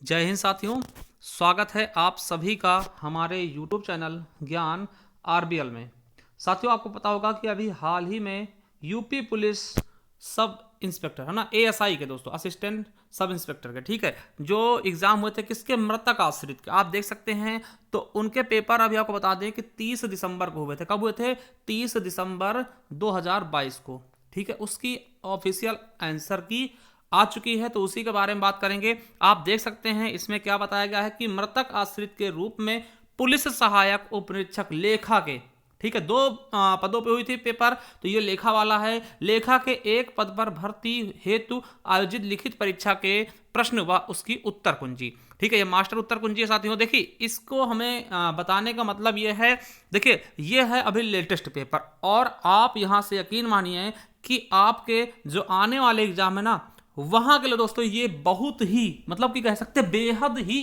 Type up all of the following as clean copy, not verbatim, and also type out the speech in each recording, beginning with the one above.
जय हिंद साथियों। स्वागत है आप सभी का हमारे YouTube चैनल ज्ञान आरबीएल में। साथियों, आपको पता होगा कि अभी हाल ही में यूपी पुलिस सब इंस्पेक्टर है ना, एएसआई के दोस्तों, असिस्टेंट सब इंस्पेक्टर के, ठीक है, जो एग्जाम हुए थे किसके, मृतक आश्रित के, आप देख सकते हैं। तो उनके पेपर अभी आपको बता दें कि 30 दिसंबर को हुए थे। कब हुए थे? 30 दिसंबर 2022 को, ठीक है। उसकी ऑफिशियल आंसर की आ चुकी है, तो उसी के बारे में बात करेंगे। आप देख सकते हैं इसमें क्या बताया गया है कि मृतक आश्रित के रूप में पुलिस सहायक उप निरीक्षक लेखा के, ठीक है, 2 पदों पे हुई थी पेपर, तो ये लेखा वाला है। लेखा के एक पद पर भर्ती हेतु आयोजित लिखित परीक्षा के प्रश्न व उसकी उत्तर कुंजी, ठीक है, ये मास्टर उत्तर कुंजी है साथियों। देखिए, इसको हमें बताने का मतलब ये है, देखिए ये है अभी लेटेस्ट पेपर, और आप यहां से यकीन मानिए कि आपके जो आने वाले एग्जाम है ना, वहां के लिए दोस्तों ये बहुत ही, मतलब कि कह सकते हैं बेहद ही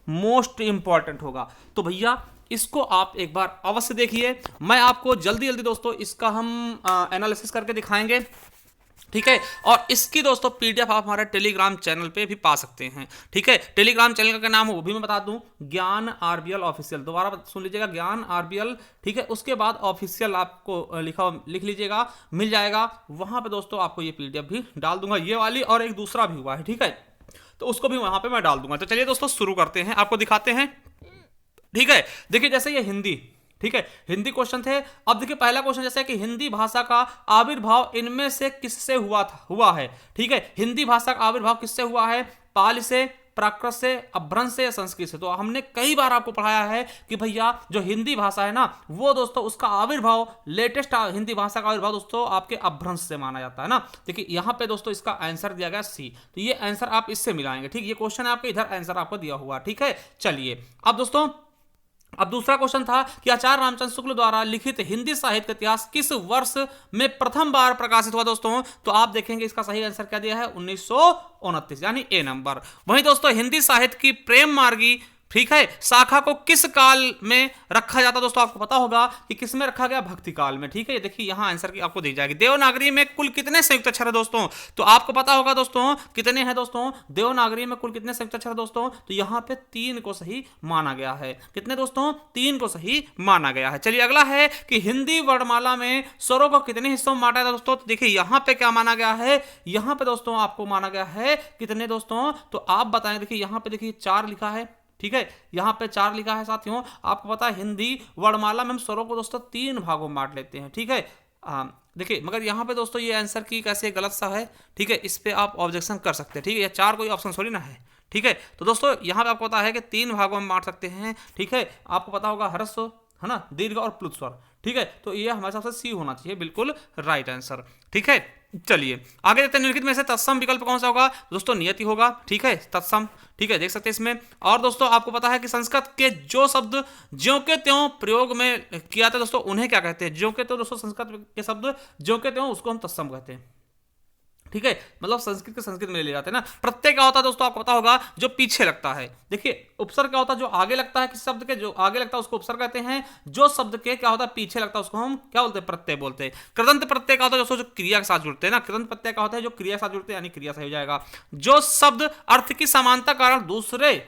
मोस्ट इंपॉर्टेंट होगा। तो भैया इसको आप एक बार अवश्य देखिए। मैं आपको जल्दी जल्दी दोस्तों इसका हम एनालिसिस करके दिखाएंगे, ठीक है। और इसकी दोस्तों पीडीएफ आप हमारे टेलीग्राम चैनल पे भी पा सकते हैं, ठीक है। टेलीग्राम चैनल का क्या नाम है वो भी मैं बता दूं, ज्ञान आरबीएल ऑफिशियल, दोबारा सुन लीजिएगा, ज्ञान आरबीएल, ठीक है। उसके बाद ऑफिशियल आपको लिख लीजिएगा, मिल जाएगा वहां पे दोस्तों। आपको ये पीडीएफ भी डाल दूंगा, ये वाली, और एक दूसरा भी हुआ है, ठीक है, तो उसको भी वहां पे मैं डाल दूंगा। तो चलिए दोस्तों शुरू करते हैं, आपको दिखाते हैं, ठीक है। देखिए जैसे ये हिंदी, ठीक है, हिंदी क्वेश्चन थे। अब देखिए पहला क्वेश्चन जैसे कि हिंदी भाषा का आविर्भाव इनमें से किससे हुआ है, ठीक है। हिंदी भाषा का आविर्भाव किससे हुआ है? पाली से, प्राकृत से, अपभ्रंश से या संस्कृत से। तो हमने कई बार आपको पढ़ाया है कि भैया जो हिंदी भाषा है ना, वो दोस्तों उसका आविर्भाव, लेटेस्ट हिंदी भाषा का आविर्भाव दोस्तों आपके अपभ्रंश से माना जाता है ना। देखिए यहां पे दोस्तों इसका आंसर दिया गया सी, तो ये आंसर आप इससे मिलाएंगे, ठीक। ये क्वेश्चन है आपके, इधर आंसर आपको दिया हुआ, ठीक है। चलिए अब दोस्तों, अब दूसरा क्वेश्चन था कि आचार्य रामचंद्र शुक्ल द्वारा लिखित हिंदी साहित्य का इतिहास किस वर्ष में प्रथम बार प्रकाशित हुआ दोस्तों? तो आप देखेंगे इसका सही आंसर क्या दिया है, 1929, यानी ए नंबर। वहीं दोस्तों हिंदी साहित्य की प्रेम मार्गी, ठीक है, शाखा को किस काल में रखा जाता दोस्तों? आपको पता होगा कि किस में रखा गया, भक्ति काल में, ठीक है। ये देखिए यहां आंसर की आपको दी जाएगी। देवनागरी में कुल कितने संयुक्त अक्षर है दोस्तों? तो आपको पता होगा दोस्तों कितने हैं दोस्तों, देवनागरी में कुल कितने संयुक्त अक्षर दोस्तों? तो यहां पे 3 को सही माना गया है। कितने दोस्तों? 3 को सही माना गया है। चलिए अगला है कि हिंदी वर्णमाला में स्वरों को कितने हिस्सों में बांटा था दोस्तों? तो देखिए यहां पे क्या माना गया है, यहां पे दोस्तों आपको माना गया है कितने दोस्तों? तो आप बताएं। देखिए यहां पे देखिए 4 लिखा है, ठीक है, यहां पे 4 लिखा है साथियों। आपको पता है हिंदी वर्णमाला में हम स्वरों को दोस्तों 3 भागों में बांट लेते हैं, ठीक है। देखिए मगर यहां पे दोस्तों ये आंसर की कैसे गलत सा है, ठीक है, इस पे आप ऑब्जेक्शन कर सकते हैं, ठीक है। ये 4 कोई ऑप्शन थोड़ी ना है, ठीक है। तो दोस्तों यहां पे आपको पता है कि 3 भागों में बांट सकते हैं, ठीक है। आपको पता होगा ह्रस्व, है ना, दीर्घ और प्लुत स्वर, ठीक है। तो ये हमारे हिसाब से सी होना चाहिए, बिल्कुल राइट आंसर, ठीक है। चलिए आगे देखते हैं, निम्नलिखित में से तत्सम विकल्प कौन सा होगा दोस्तों? नियति होगा, ठीक है, तत्सम, ठीक है, देख सकते हैं इसमें। और दोस्तों आपको पता है कि संस्कृत के जो शब्द ज्यों के त्यों प्रयोग में किया था दोस्तों, उन्हें क्या कहते हैं? ज्यों के त्यों दोस्तों, संस्कृत के शब्द ज्यों के त्यों, उसको हम तत्सम कहते हैं, ठीक है। मतलब संस्कृत के संस्कृत में ले जाते हैं ना। प्रत्यय क्या होता है दोस्तों? आपको पता होगा जो पीछे लगता है। देखिए उपसर्ग क्या होता है? जो आगे लगता है किसी शब्द के, जो आगे लगता है उसको उपसर्ग कहते हैं। जो शब्द के क्या होता है, पीछे लगता है, उसको हम क्या बोलते हैं? प्रत्यय बोलते हैं। कृदंत प्रत्यय क्या होता है दोस्तों? जो क्रिया के साथ जुड़ते हैं ना। कृदंत प्रत्यय क्या होता है? जो क्रिया के साथ जुड़ते हैं, यानी क्रिया सही हो जाएगा। जो शब्द अर्थ की समानता कारण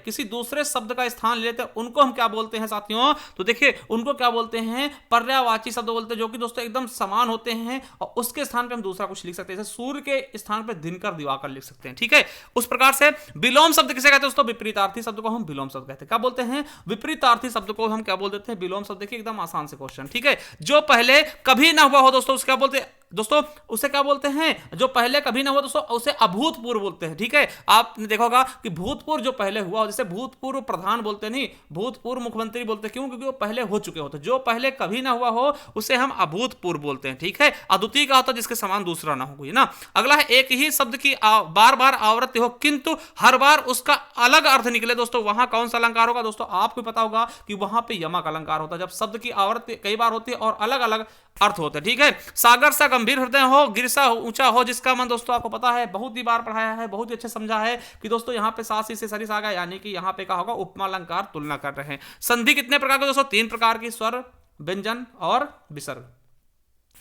किसी दूसरे शब्द का स्थान ले लेते हैं, उनको हम क्या बोलते हैं साथियों? तो देखिए उनको क्या बोलते हैं? पर्यायवाची शब्द बोलते हैं, जो कि दोस्तों एकदम समान होते हैं, और उसके स्थान पर हम दूसरा कुछ लिख सकते हैं। जैसे सूर्य के स्थान पर दिनकर, दिवाकर लिख सकते हैं, ठीक है। उस प्रकार से विलोम शब्द किसे कहते हैं दोस्तों? विपरीतार्थी शब्द को हम विलोम शब्द कहते हैं। क्या बोलते हैं? विपरीतार्थी शब्द को हम क्या बोल देते हैं? विलोम शब्द। देखिए एकदम आसान से क्वेश्चन, ठीक है। जो पहले कभी ना हुआ हो दोस्तों, उसका बोलते हैं दोस्तों, उसे क्या बोलते हैं? जो पहले कभी ना हुआ दोस्तों, उसे अभूतपूर्व बोलते हैं, ठीक है। आपने देखा होगा कि भूतपूर्व जो पहले हुआ हो, जैसे भूतपूर्व प्रधान बोलते नहीं, भूतपूर्व मुख्यमंत्री बोलते हैं, क्यों? क्योंकि वो पहले हो चुके होते। जो पहले कभी ना हुआ हो उसे हम अभूतपूर्व बोलते हैं, ठीक है। अद्वितीय का होता है जिसके समान दूसरा ना हो कोई ना। अगला है एक ही शब्द की बार बार आवृत्ति हो किंतु हर बार उसका अलग अर्थ निकले दोस्तों, वहां कौन सा अलंकार होगा दोस्तों? आपको पता होगा कि वहां पे यमक अलंकार होता है, जब शब्द की आवृत्ति कई बार होती है और अलग अलग अर्थ होते हैं, ठीक है। सागर सा गंभीर हृदय हो, गिर सा ऊंचा हो, जिसका मन दोस्तों आपको पता है, बहुत ही बार पढ़ाया है, बहुत ही अच्छे समझा है कि दोस्तों यहाँ पे सासी से सरिस आ गया, यानी कि यहाँ पे क्या होगा? उपमा अलंकार तुलना कर रहे हैं। संधि कितने प्रकार के दोस्तों? 3 प्रकार की, स्वर, व्यंजन और विसर्ग,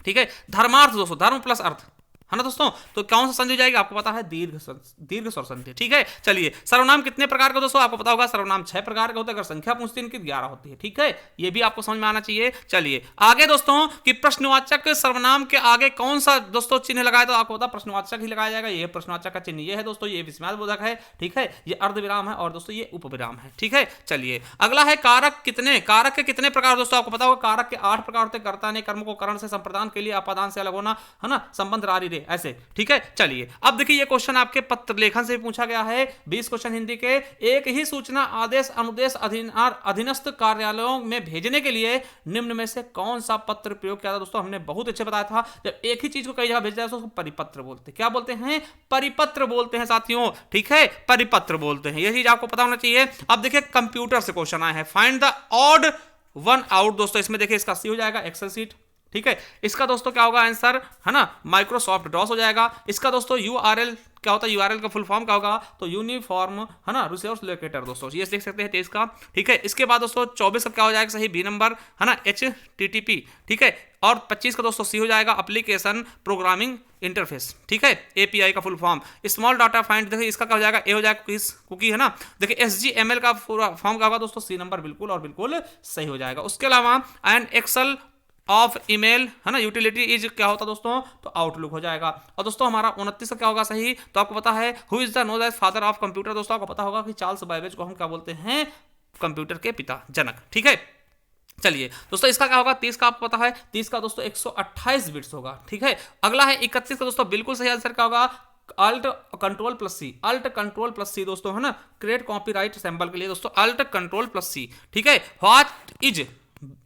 ठीक है। धर्मार्थ दोस्तों, धर्म प्लस अर्थ, है ना दोस्तों। तो कौन सा संधि हो जाएगी, आपको पता है दीर्घ स्वर संधि। ठीक है, चलिए सर्वनाम कितने प्रकार का दोस्तों आपको पता होगा, सर्वनाम 6 प्रकार के होते हैं। अगर संख्या पूछती है इनकी 11 होती है। ठीक है, ये भी आपको समझ में आना चाहिए। चलिए आगे दोस्तों कि प्रश्नवाचक सर्वनाम के आगे कौन सा दोस्तों चिन्ह लगाए, तो आपको पता प्रश्नवाचक ही लगाया जाएगा। ये प्रश्नवाचक का चिन्ह ये है दोस्तों, ये विस्मयादिबोधक है। ठीक है, ये अर्धविराम है और दोस्तों ये उपविराम है। ठीक है, चलिए अगला है कारक कितने, कारक के कितने प्रकार दोस्तों आपको पता होगा। कारक के 8 प्रकार होते हैं। कर्ता ने कर्म को करण से संप्रदान के लिए, अपादान से अलग होना, है ना, संबंध रारी रे, ऐसे। ठीक है, चलिए अब देखिए ये क्वेश्चन आपके पत्र लेखन से पूछा गया है। 20 क्वेश्चन हिंदी के। एक ही सूचना आदेश अनुदेश अधीनस्थ कार्यालयों में भेजने के लिए निम्न में से कौन सा पत्र प्रयोग किया था दोस्तों। हमने बहुत अच्छे बताया था, जब एक ही चीज को कई जगह भेजा जाए तो उसको परिपत्र बोलते हैं। क्या बोलते हैं, परिपत्र बोलते हैं साथियों। ठीक है, परिपत्र बोलते हैं, यह चीज आपको पता होना चाहिए। अब देखिए कंप्यूटर से क्वेश्चन आए हैं, find the odd one out दोस्तों। इसमें देखिए इसका सी हो जाएगा एक्सेल सीट। ठीक है, इसका दोस्तों क्या होगा आंसर, है ना, माइक्रोसॉफ्ट डॉस हो जाएगा। इसका दोस्तों यूआरएल क्या होता है, यूआरएल का फुल फॉर्म क्या होगा, तो यूनिफॉर्म, है ना, रिसोर्स लोकेटर दोस्तों, ये लिख सकते हैं 23 का। ठीक है, इसके बाद दोस्तों 24 का क्या हो जाएगा सही, बी नंबर, है ना, HTTP। ठीक है, और 25 का दोस्तों सी हो जाएगा एप्लीकेशन प्रोग्रामिंग इंटरफेस। ठीक है, API का full form. Small data find देखिए इसका क्या हो जाएगा, ए हो जाएगा कुकी, है ना। देखिए SGML का फॉर्म क्या होगा दोस्तों, सी नंबर बिल्कुल और बिल्कुल सही हो जाएगा। उसके अलावा एंड एक्सेल ऑफ ईमेल, है ना, यूटिलिटी इज क्या होता दोस्तों, तो आउटलुक हो जाएगा। और दोस्तों हमारा 29 का क्या होगा सही, तो आपको पता है who is the known as father of computer. दोस्तों आपको पता होगा कि चार्ल्स बैबेज को हम क्या बोलते हैं, कंप्यूटर के पिता, जनक। ठीक है, चलिए दोस्तों इसका क्या होगा, 30 का आपको पता है, 30 का दोस्तों 128 बिट्स होगा। ठीक है, अगला है 31 का दोस्तों, बिल्कुल सही आंसर क्या होगा, अल्ट कंट्रोल प्लस सी, अल्ट कंट्रोल प्लस सी दोस्तों, है ना, क्रिएट कॉपीराइट सिंबल के लिए दोस्तों अल्ट कंट्रोल प्लस सी। ठीक है, व्हाट इज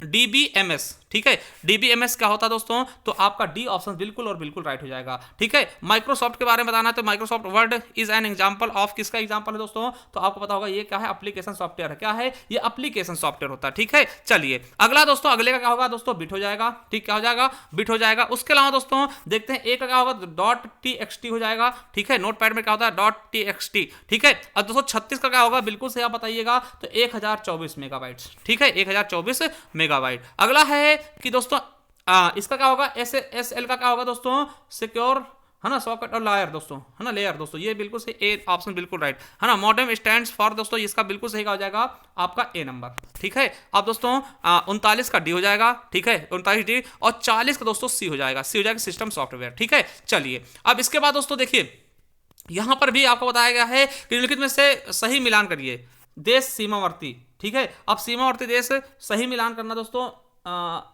DBMS। ठीक है, DBMS क्या होता है दोस्तों, तो आपका डी ऑप्शन बिल्कुल और बिल्कुल राइट हो जाएगा। ठीक है, माइक्रोसॉफ्ट के बारे में बताना है तो Microsoft word is an example of, किसका एग्जांपल है दोस्तों, तो आपको पता होगा ये क्या है, एप्लीकेशन सॉफ्टवेयर है। क्या है ये, एप्लीकेशन सॉफ्टवेयर होता है। ठीक है, चलिए अगला दोस्तों, अगले का क्या होगा दोस्तों, बिट हो जाएगा। ठीक, क्या हो जाएगा, बिट हो जाएगा। उसके अलावा दोस्तों देखते हैं एक का क्या होगा, .txt हो जाएगा। ठीक है, नोटपैड में क्या होता है, .txt। ठीक है, और दोस्तों 36 का क्या होगा, बिल्कुल सही आप बताइएगा, तो 1024 मेगाबाइट्स। ठीक है, 1024 मेगाबाइट। अगला है कि दोस्तों इसका क्या होगा, SSL का क्या होगा दोस्तों, सिक्योर, है ना, सॉकेट और लायर दोस्तों, है ना, लेयर दोस्तों, ये बिल्कुल सही, ए ऑप्शन बिल्कुल राइट, है ना। मॉडेम स्टैंड्स फॉर दोस्तों, इसका बिल्कुल सही का हो जाएगा आपका ए नंबर। ठीक है, अब दोस्तों 39 का डी हो जाएगा। ठीक है, 39 डी, और 40 का दोस्तों सी हो जाएगा, सी हो जाएगा सिस्टम सॉफ्टवेयर। ठीक है, चलिए अब इसके बाद दोस्तों देखिए यहां पर भी आपको बताया गया है कि निम्नलिखित में से सही मिलान करिए, देश सीमावर्ती। ठीक है, अब सीमावर्ती देश सही मिलान करना दोस्तों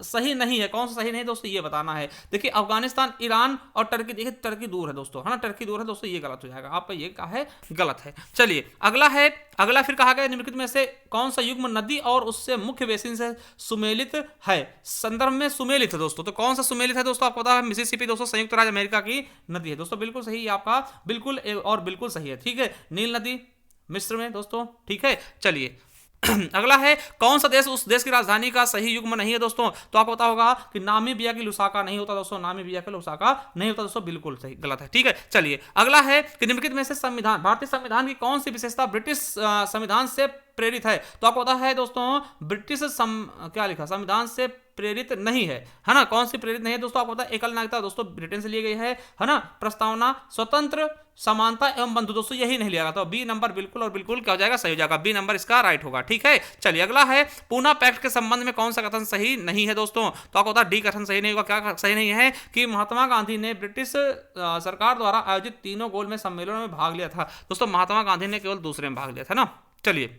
सही नहीं है, कौन सा सही नहीं दोस्तों ये बताना है। देखिए अफगानिस्तान, ईरान और टर्की, देखिए टर्की दूर है दोस्तों, है ना, टर्की दूर है दोस्तों, ये गलत हो जाएगा आपका, ये क्या है, गलत है। चलिए अगला है, अगला फिर कहा गया निम्नलिखित में से कौन सा युग्म नदी और उससे मुख्य बेसिन से सुमेलित है, संदर्भ में सुमेलित है दोस्तों, तो कौन सा सुमेलित है दोस्तों, आपको पता है मिसिसिपी दोस्तों, संयुक्त राज्य अमेरिका की नदी है दोस्तों, बिल्कुल सही आपका, बिल्कुल और बिल्कुल सही है। ठीक है, नील नदी मिस्र में दोस्तों। ठीक है, चलिए अगला है कौन सा देश उस देश की राजधानी का सही युग्म नहीं है दोस्तों, तो आपको पता होगा कि नामीबिया की लुसाका नहीं होता दोस्तों, नामीबिया का लुसाका नहीं होता दोस्तों, बिल्कुल सही, गलत है। ठीक है, चलिए अगला है कि निम्नलिखित में से संविधान, भारतीय संविधान की कौन सी विशेषता ब्रिटिश संविधान से प्रेरित है, तो आपको पता है दोस्तों ब्रिटिश क्या लिखा, संविधान से प्रेरित नहीं है ना, कौन सी प्रेरित नहीं है दोस्तों, आपको पता है एकल नागरिकता दोस्तों ब्रिटेन से ली गई है ना, प्रस्तावना, स्वतंत्र, समानता एवं बंधु दोस्तों यही नहीं लिया गया, तो बी नंबर बिल्कुल और बिल्कुल क्या हो जाएगा, सही हो जाएगा, बी नंबर इसका राइट होगा। ठीक है, चलिए अगला है पूना पैक्ट के संबंध में कौन सा कथन सही नहीं है दोस्तों, तो आपको पता डी कथन सही नहीं होगा। क्या सही नहीं है कि महात्मा गांधी ने ब्रिटिश सरकार द्वारा आयोजित तीनों गोल में सम्मेलनों में भाग लिया था दोस्तों, महात्मा गांधी ने केवल दूसरे में भाग लिया था ना। चलिए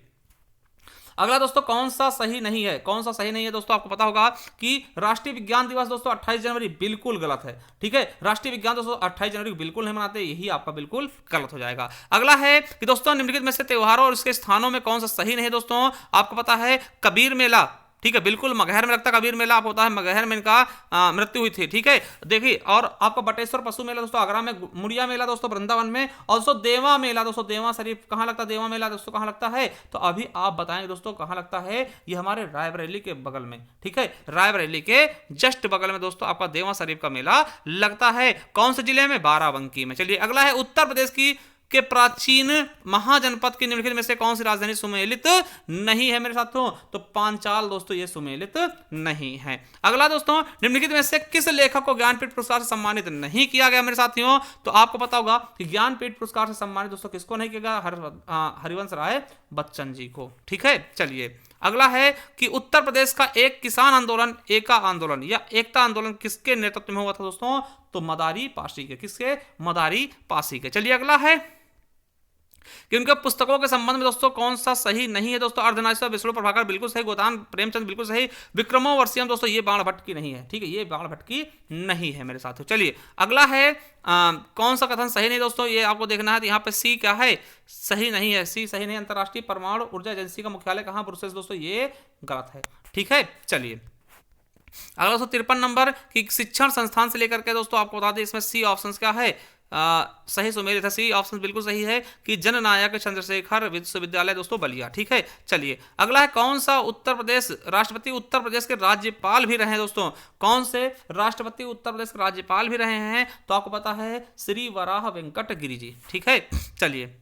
अगला दोस्तों कौन सा सही नहीं है, कौन सा सही नहीं है दोस्तों, आपको पता होगा कि राष्ट्रीय विज्ञान दिवस दोस्तों 28 जनवरी बिल्कुल गलत है। ठीक है, राष्ट्रीय विज्ञान दोस्तों 28 जनवरी बिल्कुल नहीं मनाते, यही आपका बिल्कुल गलत हो जाएगा। अगला है कि दोस्तों निम्नलिखित में से त्योहारों और इसके स्थानों में कौन सा सही नहीं है दोस्तों, आपको पता है कबीर मेला, ठीक है, बिल्कुल मगहर में लगता है कबीर मेला, आपको होता है मगहर में इनका मृत्यु हुई थी। ठीक है, देखिए और आपको बटेश्वर पशु मेला दोस्तों आगरा में, मुड़िया मेला दोस्तों वृंदावन में, और दोस्तों देवा मेला दोस्तों देवा शरीफ कहाँ लगता है, देवा मेला दोस्तों कहाँ लगता है, तो अभी आप बताएंगे दोस्तों कहाँ लगता है, ये हमारे रायबरेली के बगल में। ठीक है, रायबरेली के जस्ट बगल में दोस्तों आपका देवा शरीफ का मेला लगता है, कौन से जिले में, बाराबंकी में। चलिए अगला है उत्तर प्रदेश की के प्राचीन महाजनपद की निम्नलिखित में से कौन सी राजधानी सुमेलित नहीं है मेरे साथियों? तो पांचाल दोस्तों ये सुमेलित नहीं है। अगला दोस्तों, निम्नलिखित में से किस लेखक को ज्ञानपीठ पुरस्कार से सम्मानित नहीं किया गया मेरे साथियों? तो आपको पता होगा कि ज्ञानपीठ पुरस्कार से सम्मानित दोस्तों किसको नहीं किया गया? हरिवंश राय बच्चन जी को। ठीक है, चलिए अगला है कि उत्तर प्रदेश का एक किसान आंदोलन, एका आंदोलन या एकता आंदोलन किसके नेतृत्व में हुआ था दोस्तों? तो मदारी पासी के। किसके? मदारी पासी के। चलिए अगला है कि उनके पुस्तकों के संबंध में दोस्तों कौन सा सही नहीं है? दोस्तों अर्धनारीश्वर विष्णु प्रभाकर बिल्कुल सही, गोदान प्रेमचंद बिल्कुल सही, विक्रमोर्वशीयम दोस्तों ये बाण भट्ट की नहीं है। ठीक है, ये बाण भट्ट की नहीं है मेरे साथियों। चलिए अगला है कौन सा कथन सही नहीं दोस्तों? ये आपको देखना है। तो यहाँ पे सी क्या है? सही नहीं है, सी सही नहीं। अंतरराष्ट्रीय परमाणु ऊर्जा एजेंसी का मुख्यालय कहाँ? ब्रुसेल्स दोस्तों ये गलत है। ठीक है, चलिए अगला दोस्तों 53 नंबर की शिक्षण संस्थान से लेकर के दोस्तों आपको बता दें इसमें सी ऑप्शन क्या है? सही सुमेलित है। सी ऑप्शन बिल्कुल सही है कि जननायक चंद्रशेखर विश्वविद्यालय दोस्तों बलिया। ठीक है, चलिए अगला है कौन सा उत्तर प्रदेश राष्ट्रपति उत्तर प्रदेश के राज्यपाल भी रहे हैं दोस्तों? कौन से राष्ट्रपति उत्तर प्रदेश के राज्यपाल भी रहे हैं? तो आपको पता है श्री वराह वेंकट गिरि जी। ठीक है, चलिए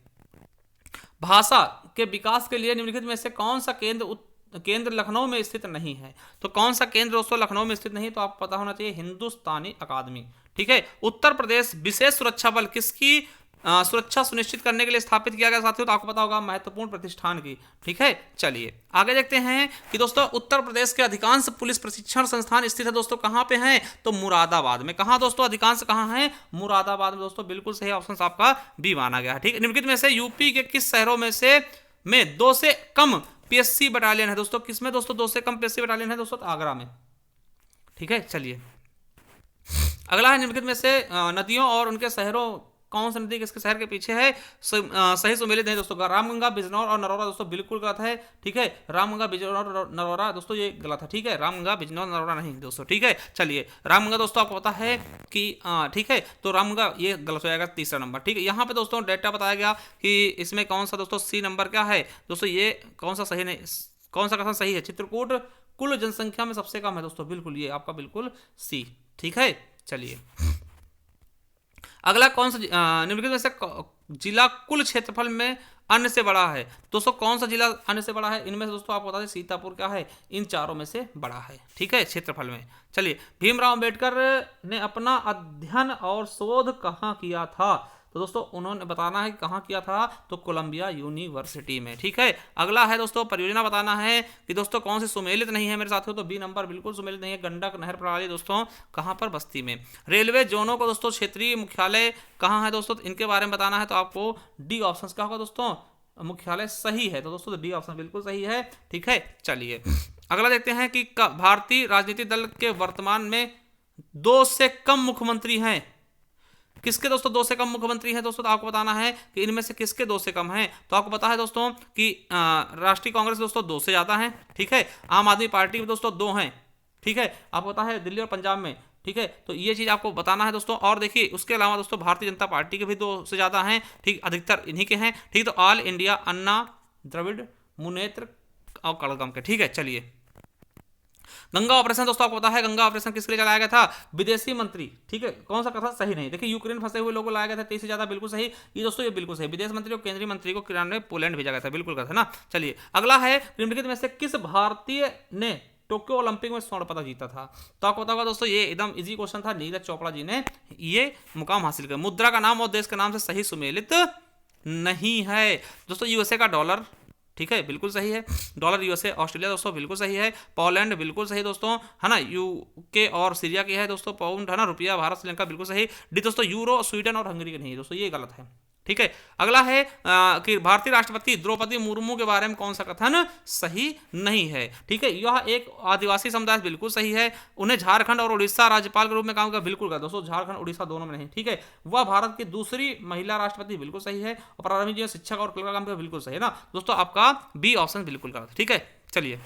भाषा के विकास के लिए निम्नलिखित में से कौन सा केंद्र लखनऊ में स्थित नहीं है? तो कौन सा केंद्र दोस्तों लखनऊ में स्थित नहीं? तो आपको पता होना चाहिए हिंदुस्तानी अकादमी। ठीक है, उत्तर प्रदेश विशेष सुरक्षा बल किसकी सुरक्षा सुनिश्चित करने के लिए स्थापित किया गया साथियों? तो आपको पता होगा महत्वपूर्ण प्रतिष्ठान की। ठीक है, चलिए आगे देखते हैं कि दोस्तों उत्तर प्रदेश के अधिकांश पुलिस प्रशिक्षण संस्थान स्थित है दोस्तों कहां पे हैं? तो मुरादाबाद में। कहां दोस्तों? अधिकांश कहां है? मुरादाबाद में दोस्तों। बिल्कुल सही ऑप्शन आपका बी माना गया है। ठीक है, निम्नलिखित में से यूपी के किस शहरों में 2 से कम पीएससी बटालियन है दोस्तों? किसमें दोस्तों 2 से कम पीएससी बटालियन है दोस्तों? तो आगरा में। ठीक है, चलिए अगला है निम्नलिखित में से नदियों और उनके शहरों कौन सी नदी किसके शहर के पीछे है? सही सुमेलित नहीं दोस्तों। रामगंगा, बिजनौर और नरौरा दोस्तों बिल्कुल गलत है। ठीक है, रामगंगा, बिजनौर, नरौरा दोस्तों ये गलत है। ठीक है, रामगंगा, बिजनौर, नरौरा नहीं दोस्तों। ठीक है, चलिए रामगंगा दोस्तों आपको पता है कि ठीक है, तो रामगंगा ये गलत हो जाएगा, तीसरा नंबर। ठीक है, यहाँ पे दोस्तों डेटा बताया गया कि इसमें कौन सा दोस्तों सी नंबर क्या है दोस्तों? ये कौन सा सही नहीं, कौन सा कथन सही है? चित्रकूट कुल जनसंख्या में सबसे कम है दोस्तों। बिल्कुल ये आपका बिल्कुल सी। ठीक है, चलिए अगला कौन सा निम्नलिखित में से जिला कुल क्षेत्रफल में अन्य से बड़ा है? दोस्तों कौन सा जिला अन्य से बड़ा है? इनमें से दोस्तों आपको बता दें सीतापुर क्या है? इन चारों में से बड़ा है। ठीक है, क्षेत्रफल में। चलिए भीमराव अंबेडकर ने अपना अध्ययन और शोध कहाँ किया था? तो दोस्तों उन्होंने बताना है कहाँ किया था? तो कोलंबिया यूनिवर्सिटी में। ठीक है, अगला है दोस्तों परियोजना बताना है कि दोस्तों कौन से सुमेलित नहीं है मेरे साथियों? तो बी नंबर बिल्कुल सुमेलित नहीं है। गंडक नहर प्रणाली दोस्तों कहाँ पर? बस्ती में। रेलवे जोनों को दोस्तों क्षेत्रीय मुख्यालय कहाँ है दोस्तों? इनके बारे में बताना है। तो आपको डी ऑप्शन क्या होगा दोस्तों? मुख्यालय सही है। तो दोस्तों डी ऑप्शन बिल्कुल सही है। ठीक है, चलिए अगला देखते हैं कि भारतीय राजनीतिक दल के वर्तमान में 2 से कम मुख्यमंत्री हैं। किसके दोस्तों 2 से कम मुख्यमंत्री हैं दोस्तों? तो आपको बताना है कि इनमें से किसके 2 से कम हैं। तो आपको पता है दोस्तों कि राष्ट्रीय कांग्रेस दोस्तों 2 से ज्यादा हैं। ठीक है, आम आदमी पार्टी में दोस्तों 2 हैं। ठीक है, आपको पता है दिल्ली और पंजाब में। ठीक है, तो ये चीज आपको बताना है दोस्तों। और देखिए उसके अलावा दोस्तों भारतीय जनता पार्टी के भी 2 से ज्यादा हैं। ठीक, अधिकतर इन्हीं के हैं। ठीक, तो ऑल इंडिया अन्ना द्रविड़ मुनेत्र और कड़गम के। ठीक है, चलिए गंगा ऑपरेशन दोस्तों आपको पता है गंगा ऑपरेशन किसके लिए चलाया गया था? विदेशी मंत्री। ठीक है, कौन सा कथन सही नहीं? देखिए यूक्रेन फंसे हुए लोगों को लाया गया था 23 से ज्यादा। बिल्कुल सही ये दोस्तों, ये बिल्कुल सही। विदेश मंत्री और केंद्रीय मंत्री को किराने पोलैंड भेजा गया था। बिल्कुल गलत है ना। चलिए अगला है निम्नलिखित में से किस भारतीय ने टोक्यो ओलंपिक में स्वर्ण पदक जीता था? तो आपको पता होगा दोस्तों ये एकदम इजी क्वेश्चन था। नीरज चोपड़ा जी ने ये मुकाम हासिल किया। मुद्रा का नाम और देश के नाम से सही सुमेलित नहीं है दोस्तों। यूएसए का डॉलर। ठीक है, बिल्कुल सही है। Dollar USA. ऑस्ट्रेलिया दोस्तों बिल्कुल सही है। पोलैंड बिल्कुल सही दोस्तों, है ना। यूके और सीरिया की है दोस्तों। पाउंड है ना। रुपया भारत श्रीलंका बिल्कुल सही। डी दोस्तों यूरो स्वीडन और हंगरी की नहीं है दोस्तों, ये गलत है। ठीक है, अगला है कि भारतीय राष्ट्रपति द्रौपदी मुर्मू के बारे में कौन सा कथन सही नहीं है? ठीक है, यह एक आदिवासी समुदाय बिल्कुल सही है। उन्हें झारखंड और उड़ीसा राज्यपाल के रूप में काम किया। बिल्कुल गलत दोस्तों, झारखंड उड़ीसा दोनों में नहीं। ठीक है, वह भारत की दूसरी महिला राष्ट्रपति। बिल्कुल सही है। और प्रारंभिक जीवन शिक्षक और कला काम किया। बिल्कुल सही है ना दोस्तों, आपका बी ऑप्शन बिल्कुल गलत। ठीक है, चलिए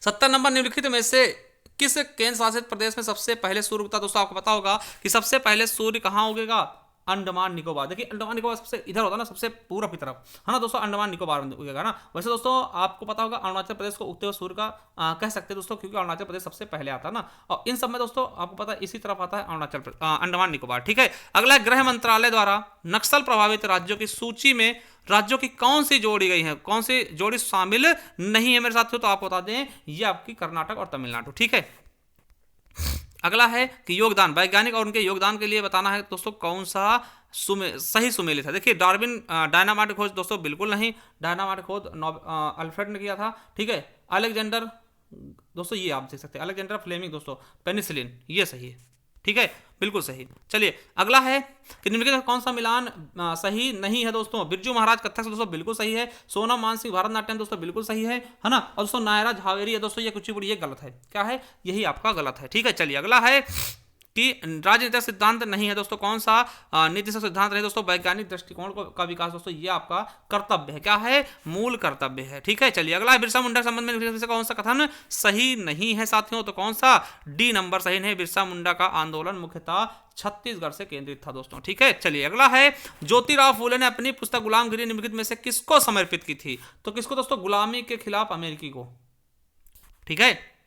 70 नंबर निम्नलिखित में से किस केंद्र शासित प्रदेश में सबसे पहले सूर्य उगता? दोस्तों आपको पता होगा कि सबसे पहले सूर्य कहाँ उगेगा? अंडमान निकोबार। देखिए अंडमान निकोबार सबसे इधर होता है ना, सबसे पूरब की तरफ, है ना दोस्तों, अंडमान निकोबार होगा ना। वैसे दोस्तों आपको पता होगा अरुणाचल प्रदेश को उगते हुए सूर्य का कह सकते हैं दोस्तों, क्योंकि अरुणाचल प्रदेश सबसे पहले आता है ना, और इन सब में दोस्तों आपको पता है इसी तरफ आता है अंडमान निकोबार। ठीक है, अगला गृह मंत्रालय द्वारा नक्सल प्रभावित राज्यों की सूची में राज्यों की कौन सी जोड़ी गई है, कौन सी जोड़ी शामिल नहीं है मेरे साथियों, तो आपको बता दें ये आपकी कर्नाटक और तमिलनाडु। ठीक है, अगला है कि योगदान, वैज्ञानिक और उनके योगदान के लिए बताना है दोस्तों कौन सा सही सुमेलित है। देखिए डार्विन डायनामाइट खोज दोस्तों बिल्कुल नहीं, डायनामाइट खोज अल्फ्रेड ने किया था। ठीक है, अलेक्जेंडर दोस्तों ये आप देख सकते हैं, अलेक्जेंडर फ्लेमिंग दोस्तों पेनिसिलिन, ये सही है। ठीक है, बिल्कुल सही। चलिए अगला है कि निम्नलिखित में कौन सा मिलान सही नहीं है दोस्तों। बिरजू महाराज कथक से दोस्तों बिल्कुल सही है। सोनम मानसिंह भरतनाट्यम दोस्तों बिल्कुल सही है ना। और दोस्तों नायरा झावेरी है दोस्तों, ये कुचिपुड़ी, ये गलत है। क्या है, यही आपका गलत है। ठीक है, चलिए अगला है कि राजनीतिक सिद्धांत नहीं है दोस्तों, कौन सा नीतिश सिद्धांत नहीं दोस्तों, वैज्ञानिक दृष्टिकोण का विकास दोस्तों, ये आपका कर्तव्य है। क्या है, मूल कर्तव्य है। ठीक है, चलिए अगला है बिरसा मुंडा के संबंध में कौन सा कथन सही नहीं है साथियों, तो कौन सा डी नंबर सही नहीं। बिरसा मुंडा का आंदोलन मुख्यतः छत्तीसगढ़ से केंद्रित था दोस्तों। ठीक है, चलिए अगला है ज्योतिराव फूले ने अपनी पुस्तक गुलामगिरी निम्नलिखित में से किसको समर्पित की थी, तो किसको दोस्तों, गुलामी के खिलाफ अमेरिकी को। ठीक है,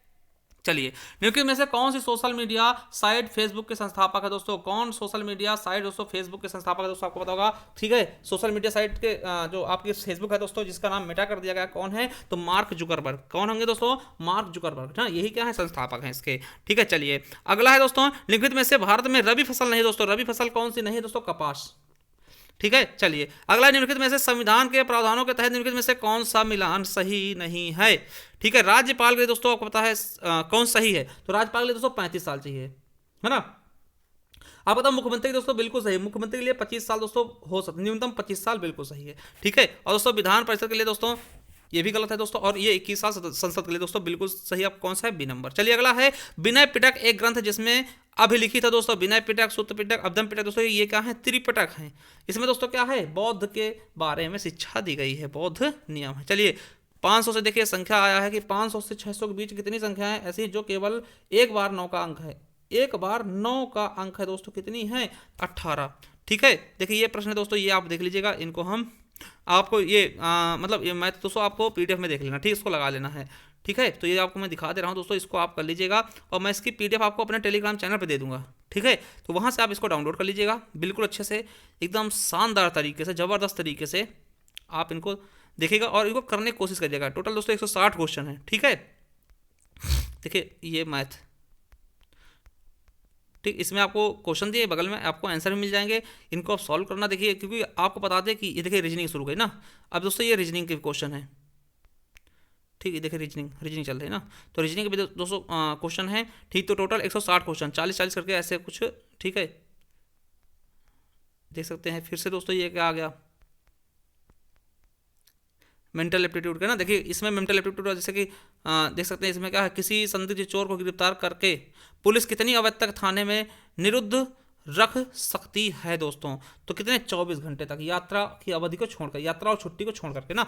चलिए निम्नलिखित में से कौन सी सोशल मीडिया साइट फेसबुक के संस्थापक है दोस्तों, कौन सोशल मीडिया साइट दोस्तों फेसबुक के संस्थापक है दोस्तों, आपको पता होगा। ठीक है, सोशल मीडिया साइट के जो आपकी फेसबुक है दोस्तों, जिसका नाम मिटा कर दिया गया, कौन है, तो मार्क जुकरबर्ग। कौन होंगे दोस्तों, मार्क जुकरबर्ग, यही क्या है, संस्थापक हैं इसके। ठीक है, चलिए अगला है दोस्तों, निम्नलिखित में से भारत में रबी फसल नहीं दोस्तों, रबी फसल कौन सी नहीं है दोस्तों, कपास। ठीक है, चलिए अगला निम्नलिखित में से संविधान के प्रावधानों के तहत निम्नलिखित में से कौन सा मिलान सही नहीं है। ठीक है, राज्यपाल के लिए दोस्तों आपको पता है कौन सही है, तो राज्यपाल के लिए दोस्तों 35 साल चाहिए, है ना। आप बताओ मुख्यमंत्री के दोस्तों बिल्कुल सही, मुख्यमंत्री के लिए 25 साल दोस्तों हो सकते, न्यूनतम 25 साल बिल्कुल सही है। ठीक है, और दोस्तों विधान परिषद के लिए दोस्तों ये भी गलत है दोस्तों, और ये 21 साल संसद के लिए दोस्तों बिल्कुल सही। आप कौन सा है, बी नंबर। चलिए अगला है विनय पिटक, एक ग्रंथ जिसमें अभिलिखित है दोस्तों, विनय पिटक, सूत्र पिटक, अब्दम पिटक दोस्तों, ये क्या है, त्रिपिटक है। इसमें दोस्तों क्या है, बौद्ध के बारे में शिक्षा दी गई है, बौद्ध नियम है। चलिए 500 से देखिए संख्या आया है कि 500 से 600 के बीच कितनी संख्या है ऐसी जो केवल एक बार 9 का अंक है, एक बार 9 का अंक है दोस्तों, कितनी है, 18। ठीक है, देखिए ये प्रश्न है दोस्तों, ये आप देख लीजिएगा, इनको हम आपको ये मतलब ये मैथ दोस्तों आपको पीडीएफ में देख लेना, ठीक, इसको लगा लेना है। ठीक है, तो ये आपको मैं दिखा दे रहा हूँ दोस्तों, इसको आप कर लीजिएगा, और मैं इसकी पीडीएफ आपको अपने टेलीग्राम चैनल पे दे दूंगा। ठीक है, तो वहाँ से आप इसको डाउनलोड कर लीजिएगा, बिल्कुल अच्छे से, एकदम शानदार तरीके से, ज़बरदस्त तरीके से आप इनको देखिएगा और इनको करने की कोशिश करिएगा। टोटल दोस्तों 160 क्वेश्चन है। ठीक है, देखिए ये मैथ, ठीक, इसमें आपको क्वेश्चन दिए, बगल में आपको आंसर भी मिल जाएंगे, इनको आप सॉल्व करना। देखिए क्योंकि आपको बता दें कि ये देखिए रीजनिंग शुरू गई ना, अब दोस्तों ये रीजनिंग के क्वेश्चन है। ठीक है, देखिए रीजनिंग चल रही है ना, तो रीजनिंग के भी दोस्तों क्वेश्चन है। ठीक, तो टोटल 160 क्वेश्चन, 40-40 करके ऐसे कुछ। ठीक है, देख सकते हैं फिर से दोस्तों ये क्या आ गया, मेंटल एप्टीट्यूड का ना। देखिए इसमें मेंटल एप्टीट्यूड जैसे कि देख सकते हैं, इसमें क्या है, किसी संदिग्ध चोर को गिरफ्तार करके पुलिस कितनी अवधि तक थाने में निरुद्ध रख सकती है दोस्तों, तो कितने, 24 घंटे तक, यात्रा की अवधि को छोड़कर, यात्रा और छुट्टी को छोड़ करके ना,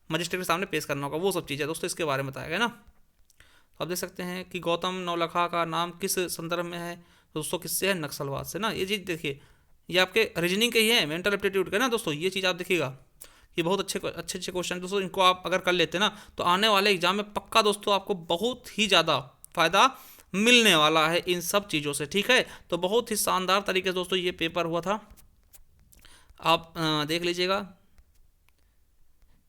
मजिस्ट्रेट के सामने पेश करना होगा, वो सब चीज़ें दोस्तों इसके बारे में बताया गया ना। तो आप देख सकते हैं कि गौतम नवलखा का नाम किस संदर्भ में है दोस्तों, किससे है, नक्सलवाद से ना। ये चीज़ देखिए, ये आपके रीजनिंग के ही है, मेंटल एप्टीट्यूड का ना दोस्तों, ये चीज़ आप देखिएगा, ये बहुत अच्छे क्वेश्चन दोस्तों, इनको आप अगर कर लेते ना तो आने वाले एग्जाम में पक्का दोस्तों आपको बहुत ही ज़्यादा फायदा मिलने वाला है इन सब चीज़ों से। ठीक है, तो बहुत ही शानदार तरीके से दोस्तों ये पेपर हुआ था, आप देख लीजिएगा।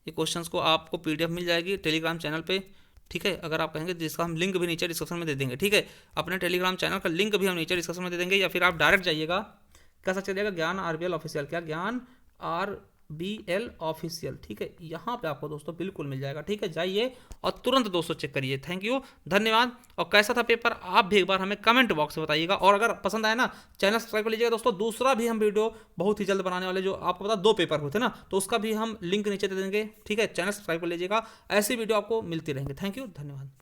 ये क्वेश्चंस को आपको पीडीएफ मिल जाएगी टेलीग्राम चैनल पे। ठीक है, अगर आप कहेंगे जिसका हम लिंक भी नीचे डिस्क्रिप्शन में दे देंगे। ठीक है, अपने टेलीग्राम चैनल का लिंक भी हम नीचे डिस्क्रिप्शन में दे देंगे, या फिर आप डायरेक्ट जाइएगा, कैसा चलिएगा, ज्ञान आरबीएल ऑफिशियल, क्या ज्ञान आरबीएल ऑफिशियल। ठीक है, यहाँ पे आपको दोस्तों बिल्कुल मिल जाएगा। ठीक है, जाइए और तुरंत दोस्तों चेक करिए। थैंक यू, धन्यवाद। और कैसा था पेपर आप भी एक बार हमें कमेंट बॉक्स में बताइएगा, और अगर पसंद आए ना चैनल सब्सक्राइब कर लीजिएगा दोस्तों। दूसरा भी हम वीडियो बहुत ही जल्द बनाने वाले, जो आपको पता 2 पेपर हुए थे ना, तो उसका भी हम लिंक नीचे दे देंगे। ठीक है, चैनल सब्सक्राइब कर लीजिएगा, ऐसी वीडियो आपको मिलती रहेंगे। थैंक यू, धन्यवाद।